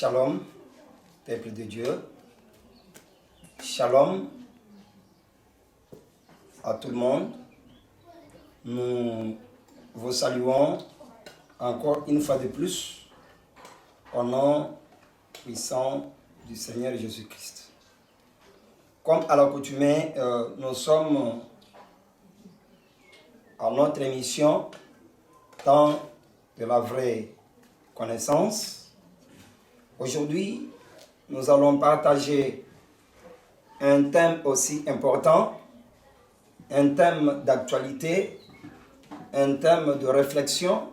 Shalom, peuple de Dieu. Shalom à tout le monde. Nous vous saluons encore une fois de plus au nom puissant du Seigneur Jésus-Christ. Comme à l'accoutumée, nous sommes à notre émission Temps de la vraie connaissance. Aujourd'hui, nous allons partager un thème aussi important, un thème d'actualité, un thème de réflexion,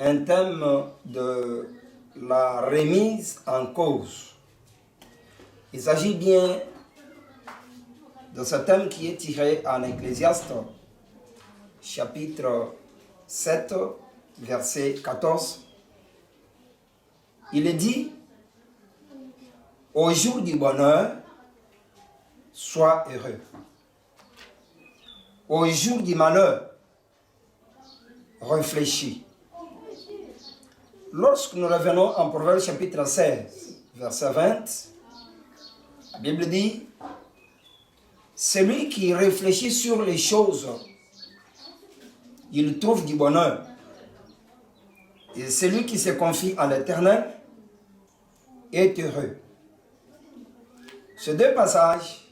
un thème de la remise en cause. Il s'agit bien de ce thème qui est tiré en Ecclésiaste, chapitre 7, verset 14. Il est dit, au jour du bonheur, sois heureux. Au jour du malheur, réfléchis. Lorsque nous revenons en Proverbe chapitre 16, verset 20, la Bible dit, celui qui réfléchit sur les choses, il trouve du bonheur. Et celui qui se confie en l'Éternel est heureux. Ces deux passages,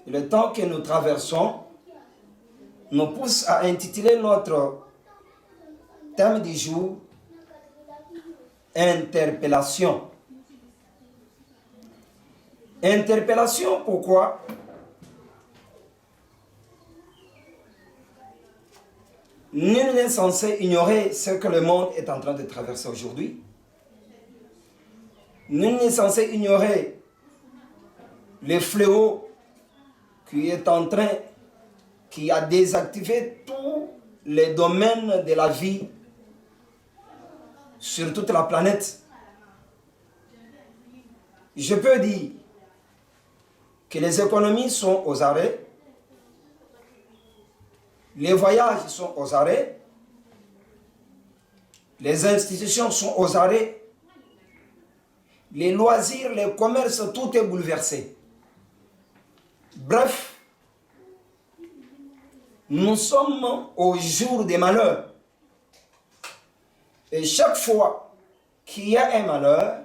le temps que nous traversons, nous poussent à intituler notre thème du jour Interpellation. Interpellation, pourquoi? Nul n'est censé ignorer ce que le monde est en train de traverser aujourd'hui. Nul n'est censé ignorer le fléau qui a désactivé tous les domaines de la vie sur toute la planète. Je peux dire que les économies sont aux arrêts, les voyages sont aux arrêts, les institutions sont aux arrêts, les loisirs, les commerces, tout est bouleversé. Bref, nous sommes au jour des malheurs. Et chaque fois qu'il y a un malheur,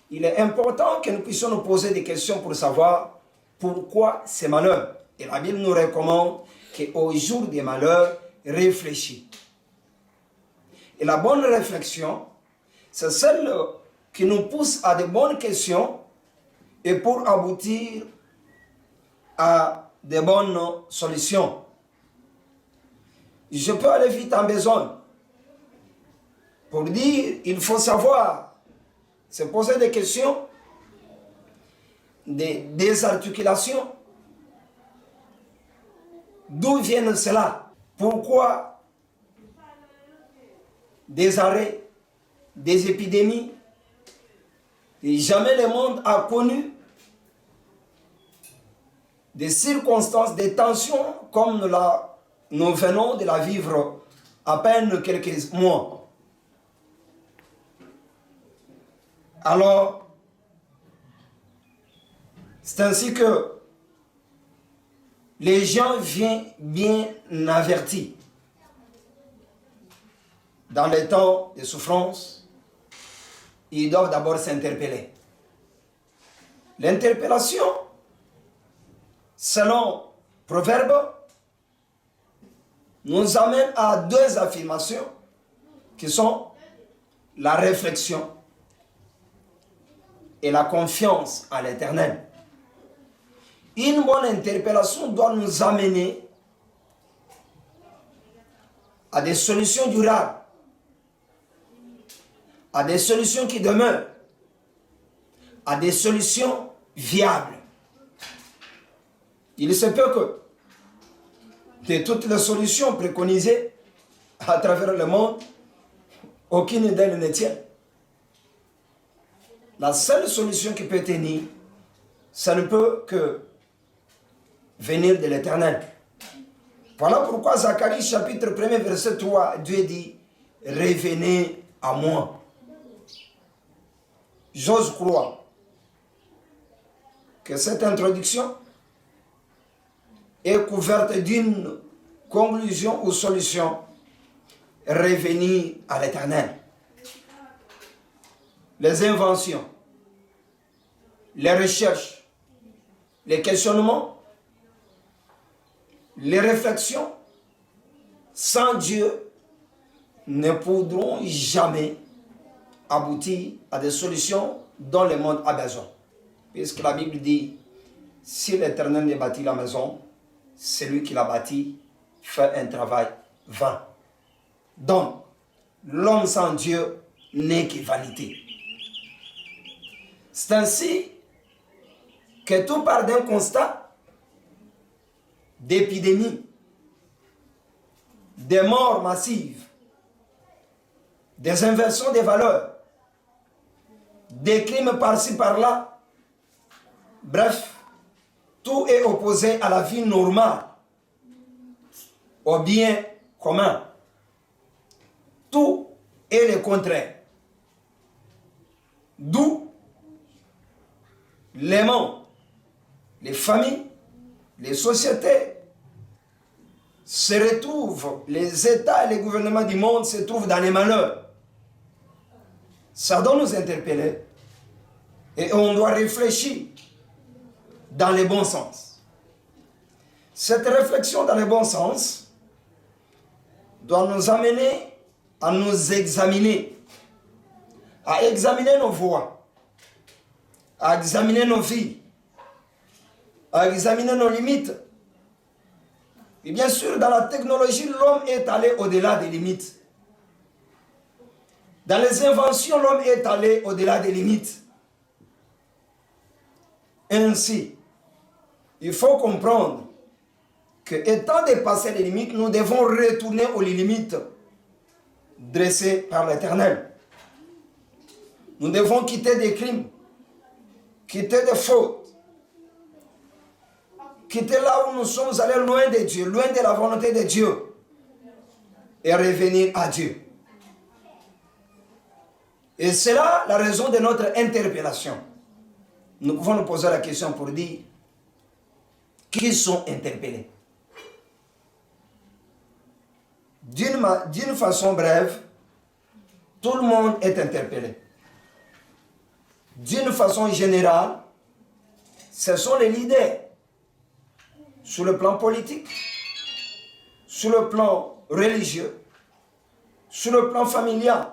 il est important que nous puissions nous poser des questions pour savoir pourquoi ces malheurs. Et la Bible nous recommande qu'au jour des malheurs, réfléchis. Et la bonne réflexion, c'est celle qui nous pousse à de bonnes questions et pour aboutir à de bonnes solutions. Je peux aller vite en besoin pour dire il faut savoir se poser des questions, des désarticulations. D'où viennent cela? Pourquoi des arrêts, des épidémies? Et jamais le monde a connu des circonstances, des tensions comme nous venons de la vivre à peine quelques mois. Alors, c'est ainsi que les gens viennent bien avertis. Dans les temps de souffrance, ils doivent d'abord s'interpeller. L'interpellation, selon Proverbe, nous amène à deux affirmations qui sont la réflexion et la confiance à l'Éternel. Une bonne interpellation doit nous amener à des solutions durables, à des solutions qui demeurent, à des solutions viables. Il se peut que de toutes les solutions préconisées à travers le monde, aucune d'elles ne tient. La seule solution qui peut tenir, ça ne peut que venir de l'Éternel. Voilà pourquoi Zacharie chapitre 1 verset 3, Dieu dit, revenez à moi. j'ose croire que cette introduction est couverte d'une conclusion ou solution: revenir à l'Éternel. Les inventions, les recherches, les questionnements, les réflexions, sans Dieu, ne pourront jamais aboutir à des solutions dont le monde a besoin. Puisque la Bible dit, si l'Éternel ne bâtit la maison, celui qui l'a bâti fait un travail vain. Donc, l'homme sans Dieu n'est que vanité. C'est ainsi que tout part d'un constat d'épidémie, des morts massives, des inversions des valeurs, des crimes par-ci par-là. Bref, tout est opposé à la vie normale, au bien commun. Tout est le contraire. D'où les mondes, les familles, les sociétés se retrouvent, les États et les gouvernements du monde se trouvent dans les malheurs. Ça doit nous interpeller et on doit réfléchir dans le bon sens. Cette réflexion dans le bon sens doit nous amener à nous examiner, à examiner nos voies, à examiner nos vies, à examiner nos limites. Et bien sûr, dans la technologie, l'homme est allé au-delà des limites. Dans les inventions, l'homme est allé au-delà des limites. Ainsi, il faut comprendre que, étant dépassé les limites, nous devons retourner aux limites dressées par l'Éternel. Nous devons quitter des crimes, quitter des fautes, quitter là où nous sommes allés loin de Dieu, loin de la volonté de Dieu, et revenir à Dieu. Et c'est là la raison de notre interpellation. Nous pouvons nous poser la question pour dire, qui sont interpellés? D'une façon brève, tout le monde est interpellé. D'une façon générale, ce sont les leaders, sur le plan politique, sur le plan religieux, sur le plan familial,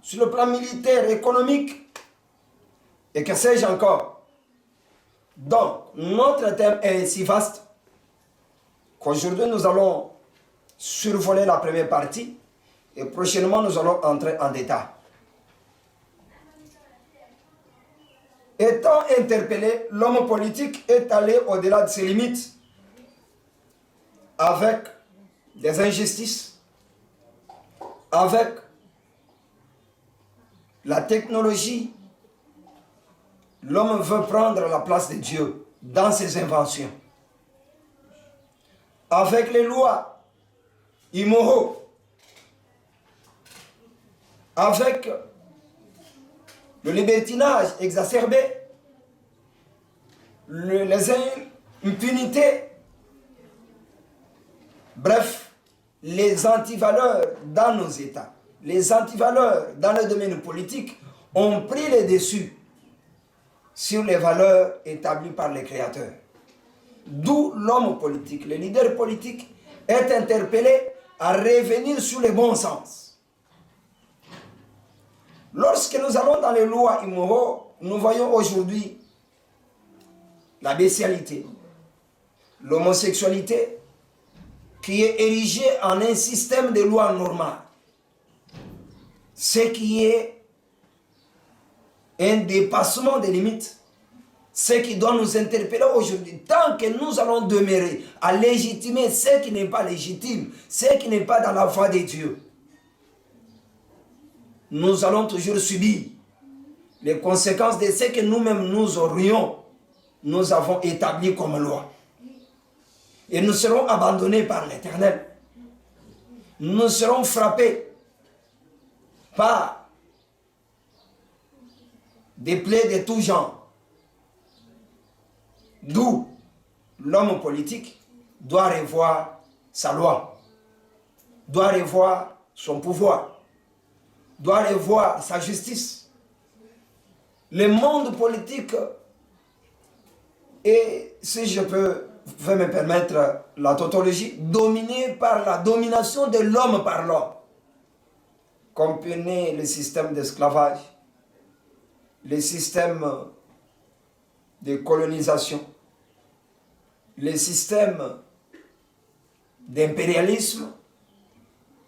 sur le plan militaire, économique, et que sais-je encore. Donc, notre thème est si vaste qu'aujourd'hui nous allons survoler la première partie et prochainement nous allons entrer en détail. Étant interpellé, l'homme politique est allé au-delà de ses limites avec des injustices, avec la technologie. L'homme veut prendre la place de Dieu dans ses inventions. Avec les lois immoraux, avec le libertinage exacerbé, les impunités, bref, les antivaleurs dans nos États, les antivaleurs dans le domaine politique ont pris le dessus sur les valeurs établies par les créateurs. D'où l'homme politique, le leader politique, est interpellé à revenir sur le bon sens. Lorsque nous allons dans les lois immoraux, nous voyons aujourd'hui la bestialité, l'homosexualité, qui est érigée en un système de lois normales. Ce qui est un dépassement des limites, ce qui doit nous interpeller aujourd'hui. Tant que nous allons demeurer à légitimer ce qui n'est pas légitime, ce qui n'est pas dans la voie de Dieu, nous allons toujours subir les conséquences de ce que nous-mêmes nous avons établi comme loi. Et nous serons abandonnés par l'Éternel. Nous serons frappés par des plaies de tout genre. D'où l'homme politique doit revoir sa loi, doit revoir son pouvoir, doit revoir sa justice. Le monde politique est, si je peux me permettre la tautologie, dominé par la domination de l'homme par l'homme. Comprenez le système d'esclavage, le système de colonisation, le système d'impérialisme.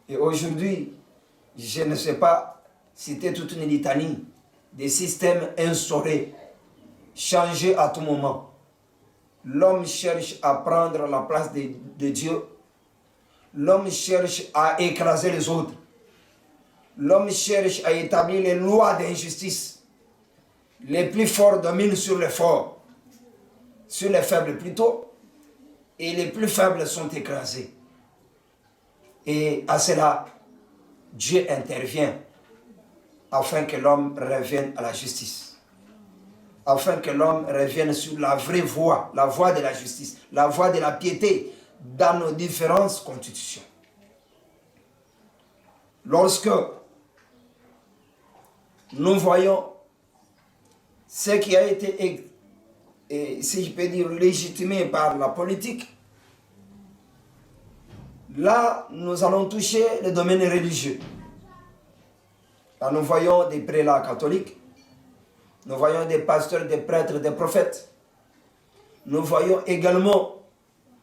Et aujourd'hui, je ne sais pas citer toute une litanie des systèmes instaurés, changés à tout moment. L'homme cherche à prendre la place de Dieu. L'homme cherche à écraser les autres. L'homme cherche à établir les lois d'injustice. Les plus forts dominent sur les forts, sur les faibles plutôt, et les plus faibles sont écrasés. Et à cela, Dieu intervient afin que l'homme revienne à la justice. Afin que l'homme revienne sur la vraie voie, la voie de la justice, la voie de la piété dans nos différentes constitutions. Lorsque nous voyons ce qui a été, si je peux dire, légitimé par la politique, là, nous allons toucher le domaine religieux. Là, nous voyons des prélats catholiques, nous voyons des pasteurs, des prêtres, des prophètes. Nous voyons également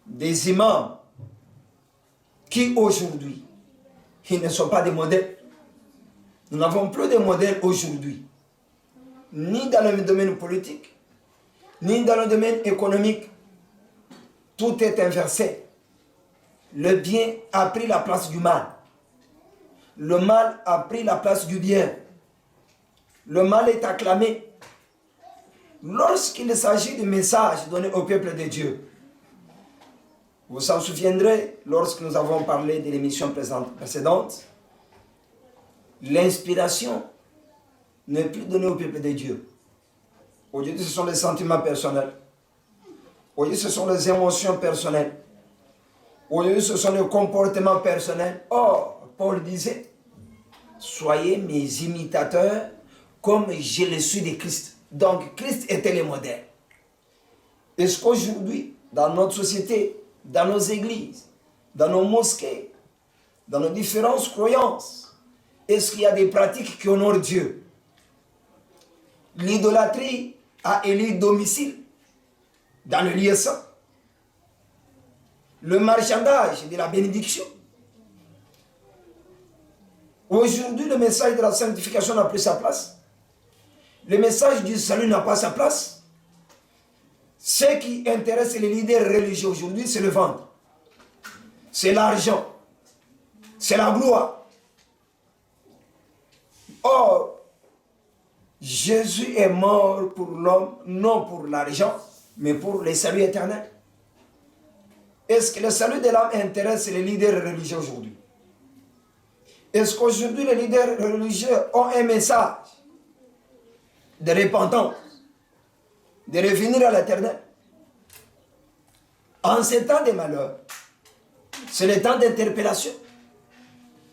des imams qui aujourd'hui, ils ne sont pas des modèles. Nous n'avons plus de modèles aujourd'hui, ni dans le domaine politique, ni dans le domaine économique. Tout est inversé. Le bien a pris la place du mal. Le mal a pris la place du bien. Le mal est acclamé. Lorsqu'il s'agit du message donné au peuple de Dieu, vous vous en souviendrez, lorsque nous avons parlé de l'émission précédente, l'inspiration n'est plus donnée au peuple de Dieu. Aujourd'hui, ce sont les sentiments personnels. Aujourd'hui, ce sont les émotions personnelles. Aujourd'hui, ce sont les comportements personnels. Or, Paul disait, soyez mes imitateurs comme je le suis de Christ. Donc, Christ était le modèle. Est-ce qu'aujourd'hui, dans notre société, dans nos églises, dans nos mosquées, dans nos différentes croyances, est-ce qu'il y a des pratiques qui honorent Dieu? L'idolâtrie a élu domicile dans le lieu saint. Le marchandage de la bénédiction. Aujourd'hui, le message de la sanctification n'a plus sa place. Le message du salut n'a pas sa place. Ce qui intéresse les leaders religieux aujourd'hui, c'est le ventre. C'est l'argent. C'est la gloire. Or, Jésus est mort pour l'homme, non pour l'argent, mais pour le salut éternel. Est-ce que le salut de l'âme intéresse les leaders religieux aujourd'hui? Est-ce qu'aujourd'hui les leaders religieux ont un message de repentance, de revenir à l'éternel? En ces temps de malheur, c'est le temps d'interpellation,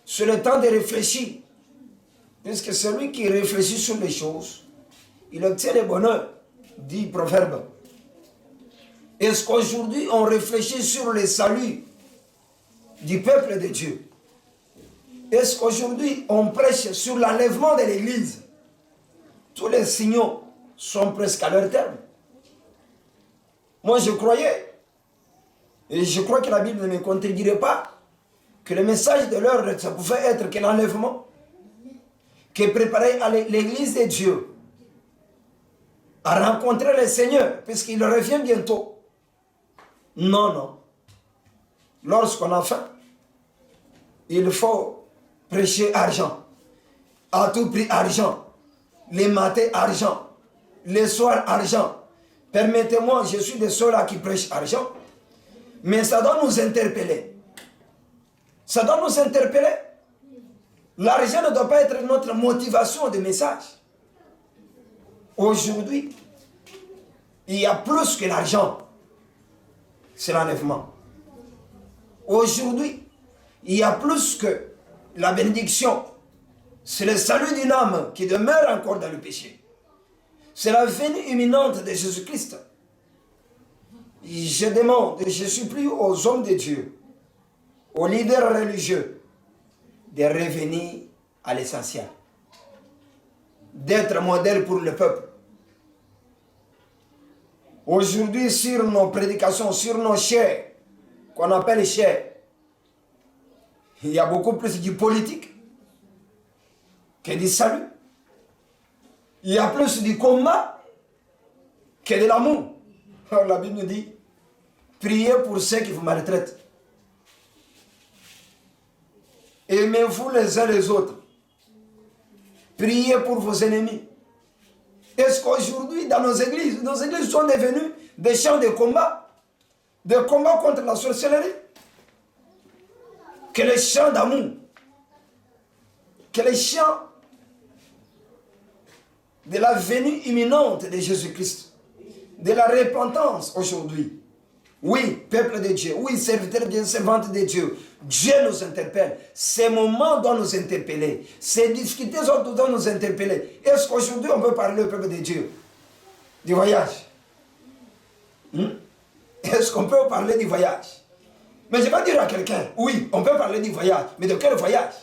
c'est le temps de réfléchir. Puisque celui qui réfléchit sur les choses, il obtient le bonheur, dit Proverbe. Est-ce qu'aujourd'hui on réfléchit sur le salut du peuple de Dieu? Est-ce qu'aujourd'hui on prêche sur l'enlèvement de l'Église? Tous les signaux sont presque à leur terme. Moi je croyais, et je crois que la Bible ne me contredirait pas, que le message de l'heure, ça pouvait être que l'enlèvement, qui préparait l'Église de Dieu à rencontrer le Seigneur, puisqu'il revient bientôt. Non, non. Lorsqu'on a faim, il faut prêcher argent. À tout prix argent. Les matins argent. Les soirs argent. Permettez-moi, je suis de ceux-là qui prêchent argent. Mais ça doit nous interpeller. Ça doit nous interpeller. L'argent ne doit pas être notre motivation de message. Aujourd'hui, il y a plus que l'argent. C'est l'enlèvement. Aujourd'hui, il y a plus que la bénédiction. C'est le salut d'une âme qui demeure encore dans le péché. C'est la venue imminente de Jésus-Christ. Je demande, je supplie aux hommes de Dieu, aux leaders religieux, de revenir à l'essentiel. D'être modèle pour le peuple. Aujourd'hui, sur nos prédications, sur nos chairs, qu'on appelle chairs, il y a beaucoup plus du politique que du salut. Il y a plus du combat que de l'amour. La Bible nous dit, priez pour ceux qui vous maltraitent. Aimez-vous les uns les autres. Priez pour vos ennemis. Est-ce qu'aujourd'hui, dans nos églises sont devenues des champs de combat contre la sorcellerie? Que les chants d'amour, que les chants de la venue imminente de Jésus-Christ, de la repentance aujourd'hui. Oui, peuple de Dieu, oui, serviteur de Dieu, servante de Dieu, Dieu nous interpelle. Ces moments doivent nous interpeller. Ces difficultés doivent nous interpeller. Est-ce qu'aujourd'hui on peut parler au peuple de Dieu du voyage? Est-ce qu'on peut parler du voyage? Mais je vais dire à quelqu'un, oui, on peut parler du voyage, mais de quel voyage?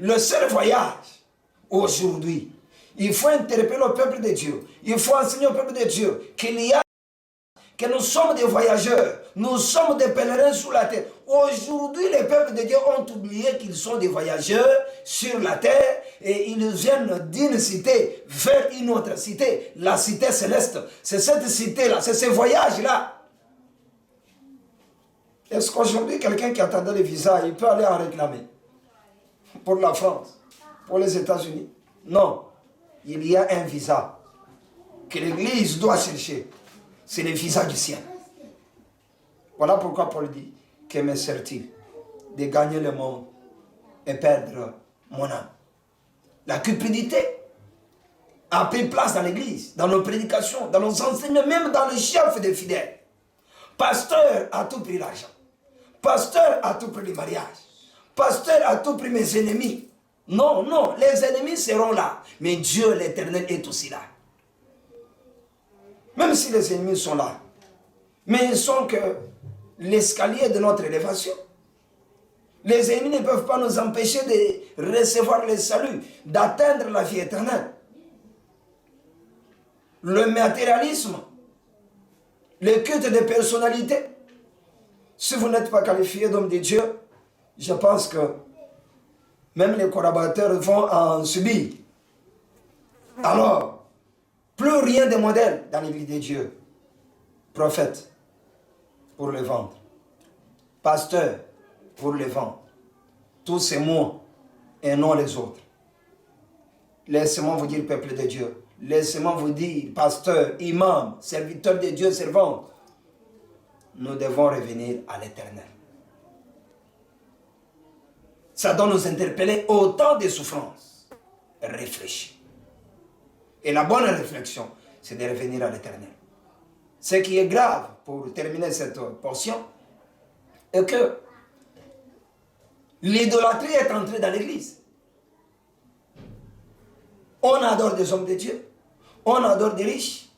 Le seul voyage, aujourd'hui, il faut interpeller le peuple de Dieu. Il faut enseigner au peuple de Dieu que nous sommes des voyageurs, nous sommes des pèlerins sur la terre. Aujourd'hui, les peuples de Dieu ont oublié qu'ils sont des voyageurs sur la terre et ils viennent d'une cité vers une autre cité, la cité céleste. C'est cette cité-là, c'est ce voyage-là. Est-ce qu'aujourd'hui, quelqu'un qui attendait le visa, il peut aller en réclamer? Pour la France, pour les États-Unis? Non. Il y a un visa que l'Église doit chercher. C'est le visa du ciel. Voilà pourquoi Paul dit que me sert-il de gagner le monde et perdre mon âme. La cupidité a pris place dans l'Église, dans nos prédications, dans nos enseignements, même dans le chef des fidèles. Pasteur a tout pris l'argent. Pasteur a tout pris le mariage. Pasteur a tout pris mes ennemis. Non, non, les ennemis seront là. Mais Dieu l'Éternel est aussi là. Même si les ennemis sont là. Mais ils sont que l'escalier de notre élévation. Les ennemis ne peuvent pas nous empêcher de recevoir le salut, d'atteindre la vie éternelle. Le matérialisme, le culte de personnalité. Si vous n'êtes pas qualifié d'homme de Dieu, je pense que même les collaborateurs vont en subir. Alors, plus rien de modèle dans l'église de Dieu. Prophète, pour le vendre. Pasteur, pour le vendre. Tous ces mots et non les autres. Laissez-moi vous dire, peuple de Dieu. Laissez-moi vous dire, pasteur, imam, serviteur de Dieu, servant. Nous devons revenir à l'Éternel. Ça doit nous interpeller au temps des souffrances. Réfléchis. Et la bonne réflexion, c'est de revenir à l'Éternel. Ce qui est grave, pour terminer cette portion, est que l'idolâtrie est entrée dans l'Église. On adore des hommes de Dieu, on adore des riches,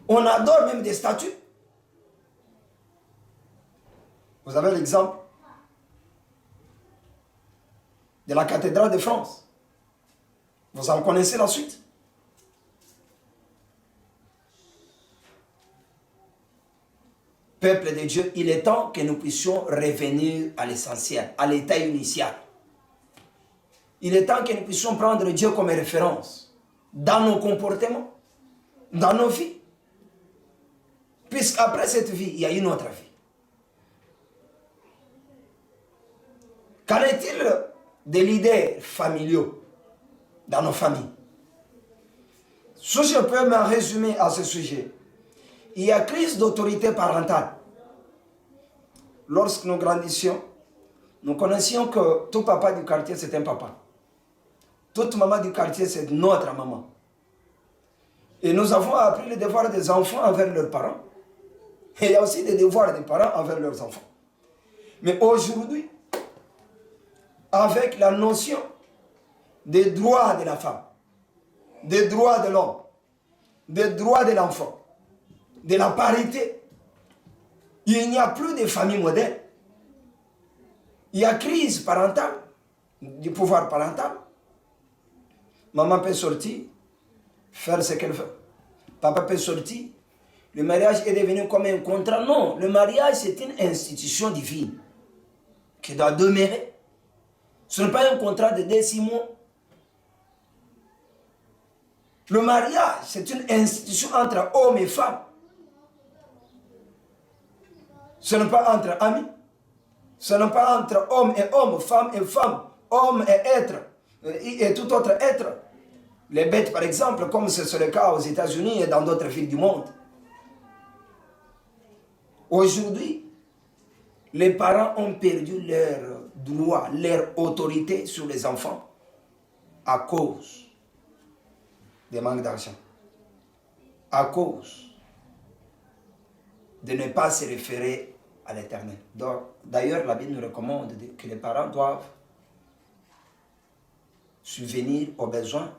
on adore même des statues. Vous avez l'exemple de la cathédrale de France. Vous en connaissez la suite. Peuple de Dieu, il est temps que nous puissions revenir à l'essentiel, à l'état initial. Il est temps que nous puissions prendre Dieu comme référence dans nos comportements, dans nos vies. Puisqu'après cette vie, il y a une autre vie. Qu'en est-il des leaders familiaux dans nos familles? Si je peux me résumer à ce sujet, il y a crise d'autorité parentale. Lorsque nous grandissions, nous connaissions que tout papa du quartier, c'est un papa. Toute maman du quartier, c'est notre maman. Et nous avons appris les devoirs des enfants envers leurs parents. Et il y a aussi des devoirs des parents envers leurs enfants. Mais aujourd'hui, avec la notion des droits de la femme, des droits de l'homme, des droits de l'enfant, de la parité, il n'y a plus de famille modèle. Il y a crise parentale, du pouvoir parental. Maman peut sortir, faire ce qu'elle veut. Papa peut sortir. Le mariage est devenu comme un contrat. Non, le mariage c'est une institution divine qui doit demeurer. Ce n'est pas un contrat de 2-6 mois. Le mariage, c'est une institution entre hommes et femmes. Ce n'est pas entre amis. Ce n'est pas entre hommes et hommes, femmes et femmes, homme et être, et tout autre être. Les bêtes, par exemple, comme c'est le cas aux États-Unis et dans d'autres villes du monde. Aujourd'hui, les parents ont perdu leur droit, leur autorité sur les enfants à cause des manques d'argent, à cause de ne pas se référer à l'Éternel. D'ailleurs, la Bible nous recommande que les parents doivent subvenir aux besoins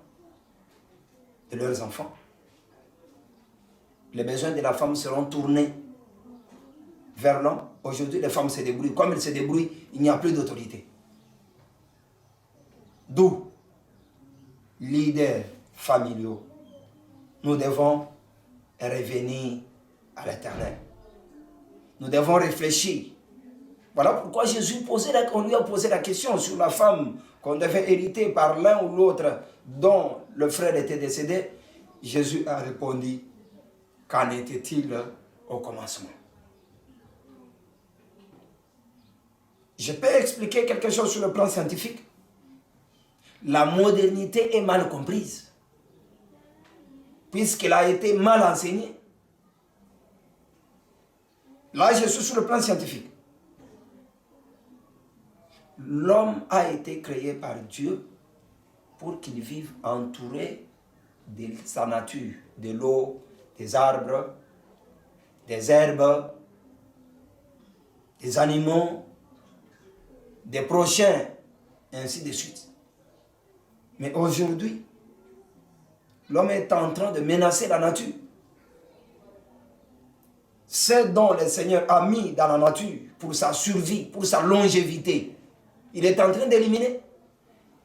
de leurs enfants. Les besoins de la femme seront tournés vers l'homme. Aujourd'hui, les femmes se débrouillent. Comme elles se débrouillent, il n'y a plus d'autorité. D'où, leaders familiaux, nous devons revenir à l'Éternel. Nous devons réfléchir. Voilà pourquoi on lui a posé la question sur la femme qu'on devait hériter par l'un ou l'autre dont le frère était décédé. Jésus a répondu, qu'en était-il au commencement? Je peux expliquer quelque chose sur le plan scientifique. La modernité est mal comprise, puisqu'elle a été mal enseignée. Là, je suis sur le plan scientifique. L'homme a été créé par Dieu pour qu'il vive entouré de sa nature, de l'eau, des arbres, des herbes, des animaux, des prochains, ainsi de suite. Mais aujourd'hui, l'homme est en train de menacer la nature. Ce dont le Seigneur a mis dans la nature pour sa survie, pour sa longévité, il est en train d'éliminer.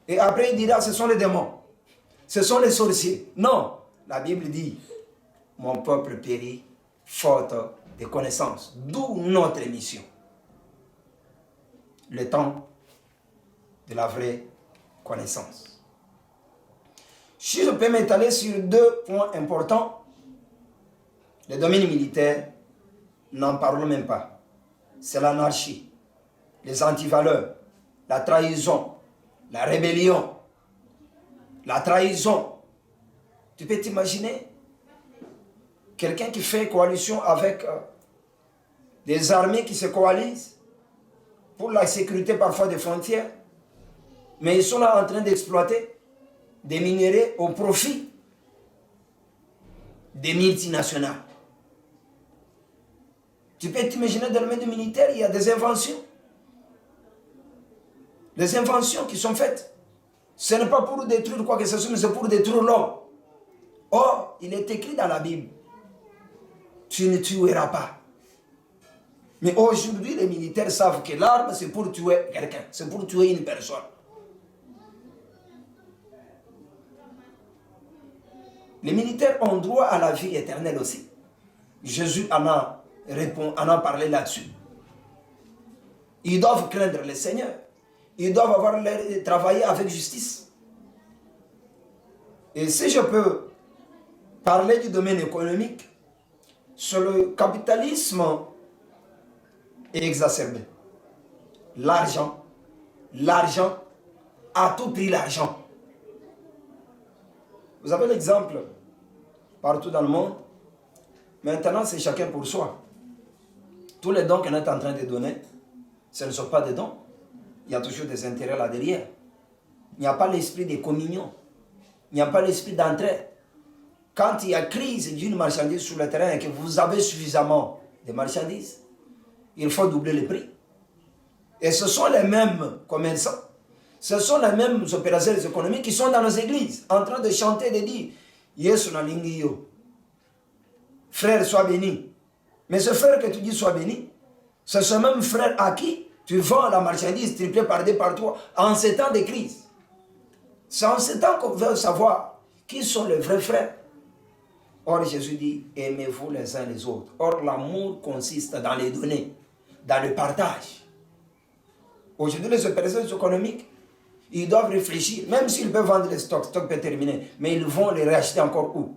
Et après il dira, ce sont les démons, ce sont les sorciers. Non, la Bible dit, mon peuple périt faute de connaissances. D'où notre mission. Le temps de la vraie connaissance. Si je peux m'étaler sur 2 points importants, le domaine militaire, n'en parlons même pas. C'est l'anarchie, les antivaleurs, la trahison, la rébellion, la trahison. Tu peux t'imaginer quelqu'un qui fait coalition avec des armées qui se coalisent pour la sécurité parfois des frontières, mais ils sont là en train d'exploiter des minéraux au profit des multinationales. Tu peux t'imaginer dans le domaine militaire, il y a des inventions. Les inventions qui sont faites. Ce n'est pas pour détruire quoi que ce soit, mais c'est pour détruire l'homme. Or, il est écrit dans la Bible, tu ne tueras pas. Mais aujourd'hui, les militaires savent que l'arme, c'est pour tuer quelqu'un, c'est pour tuer une personne. Les militaires ont droit à la vie éternelle aussi. Jésus en a parlé là-dessus. Ils doivent craindre le Seigneur. Ils doivent travailler avec justice. Et si je peux parler du domaine économique, sur le capitalisme est exacerbé. L'argent a tout pris l'argent. Vous avez l'exemple partout dans le monde. Maintenant, c'est chacun pour soi. Tous les dons qu'on est en train de donner, ce ne sont pas des dons. Il y a toujours des intérêts là derrière. Il n'y a pas l'esprit de communion. Il n'y a pas l'esprit d'entraide. quand il y a crise d'une marchandise sur le terrain et que vous avez suffisamment de marchandises, il faut doubler le prix. Et ce sont les mêmes commerçants, ce sont les mêmes opérateurs économiques qui sont dans nos églises, en train de chanter, de dire, Yesu na lingi yo. Frère, sois béni. Mais ce frère que tu dis sois béni, c'est ce même frère à qui tu vends la marchandise triplée par deux par trois en ces temps de crise. C'est en ces temps qu'on veut savoir qui sont les vrais frères. Or, Jésus dit, aimez-vous les uns les autres. Or, l'amour consiste dans les donner, dans le partage. Aujourd'hui, les opérateurs économiques, ils doivent réfléchir, même s'ils peuvent vendre les stocks, stock peut terminer, mais ils vont les racheter encore où?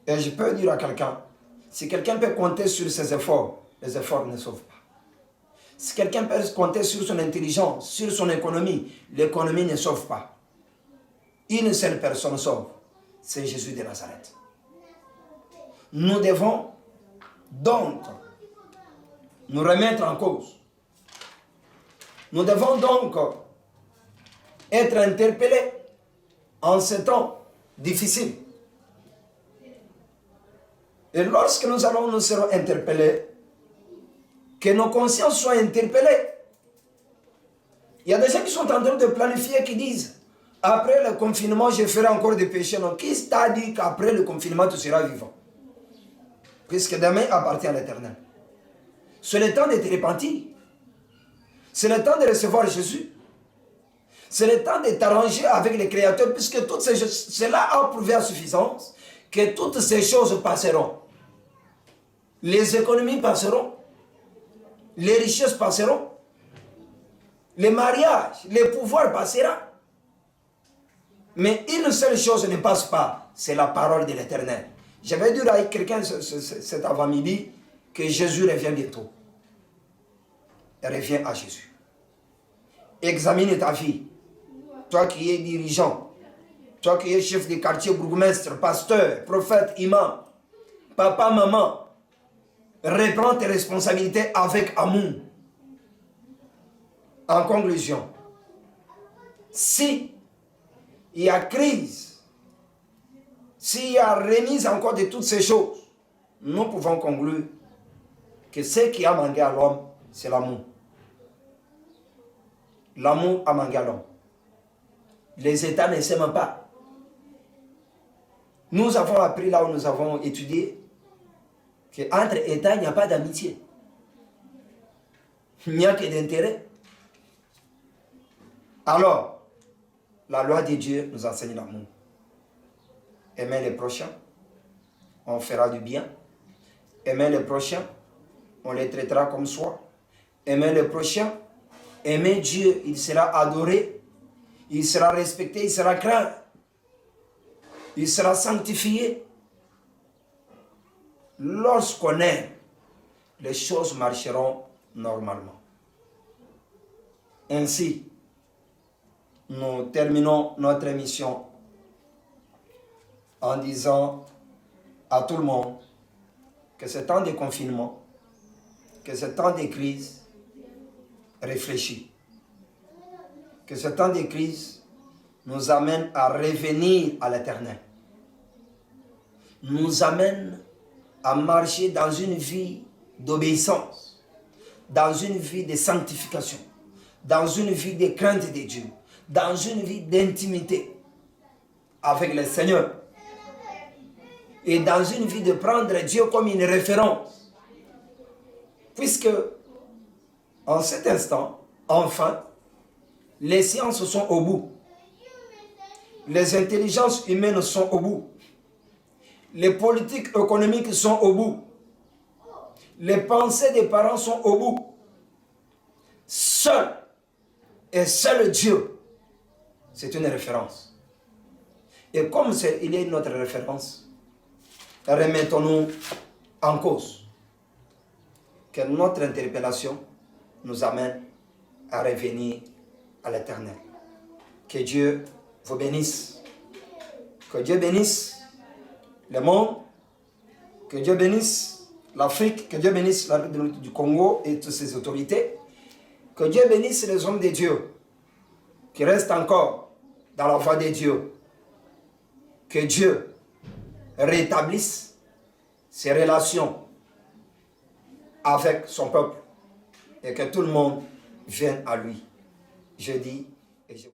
Et je peux dire à quelqu'un, si quelqu'un peut compter sur ses efforts, les efforts ne sauvent pas. Si quelqu'un peut compter sur son intelligence, sur son économie, l'économie ne sauve pas. Une seule personne sauve, c'est Jésus de Nazareth. Nous devons donc nous remettre en cause. Nous devons donc être interpellés en ce temps difficile. Et lorsque nous serons interpellés, que nos consciences soient interpellées. Il y a des gens qui sont en train de planifier, qui disent, après le confinement, je ferai encore des péchés. Non, qui t'a dit qu'après le confinement, tu seras vivant? Puisque demain appartient à l'Éternel. C'est le temps de te repentir. C'est le temps de recevoir Jésus. C'est le temps de t'arranger avec le Créateur, puisque toutes ces choses, cela a prouvé à suffisance que toutes ces choses passeront. Les économies passeront. Les richesses passeront. Les mariages, les pouvoirs passeront. Mais une seule chose ne passe pas, c'est la parole de l'Éternel. J'avais dit à quelqu'un cet avant-midi que Jésus revient bientôt. Reviens à Jésus. Examine ta vie. Toi qui es dirigeant, toi qui es chef de quartier, bourgmestre, pasteur, prophète, imam, papa, maman, reprends tes responsabilités avec amour. En conclusion, si il y a crise, s'il y a remise encore de toutes ces choses, nous pouvons conclure que ce qui a manqué à l'homme, c'est l'amour. L'amour a manqué à l'homme. Les États ne s'aiment pas. Nous avons appris là où nous avons étudié qu'entre États, il n'y a pas d'amitié. Il n'y a que d'intérêt. Alors, la loi de Dieu nous enseigne l'amour. Aimer les prochains, on fera du bien. Aimer les prochains, on les traitera comme soi. Aimer les prochains, aimer Dieu, il sera adoré, il sera respecté, il sera craint, il sera sanctifié. Lorsqu'on aime, les choses marcheront normalement. Ainsi, nous terminons notre émission en disant à tout le monde que ce temps de confinement, que ce temps de crise réfléchit, que ce temps de crise nous amène à revenir à l'Éternel, nous amène à marcher dans une vie d'obéissance, dans une vie de sanctification, dans une vie de crainte de Dieu, dans une vie d'intimité avec le Seigneur, et dans une vie de prendre Dieu comme une référence. Puisque, en cet instant, enfin, les sciences sont au bout. Les intelligences humaines sont au bout. Les politiques économiques sont au bout. Les pensées des parents sont au bout. Seul et seul Dieu, c'est une référence. Et comme il est notre référence, remettons-nous en cause. Que notre interpellation nous amène à revenir à l'Éternel. Que Dieu vous bénisse. Que Dieu bénisse le monde. Que Dieu bénisse l'Afrique. Que Dieu bénisse la République du Congo et toutes ses autorités. Que Dieu bénisse les hommes de Dieu qui restent encore dans la voie de Dieu. Que Dieu rétablisse ses relations avec son peuple et que tout le monde vienne à lui. Je dis et je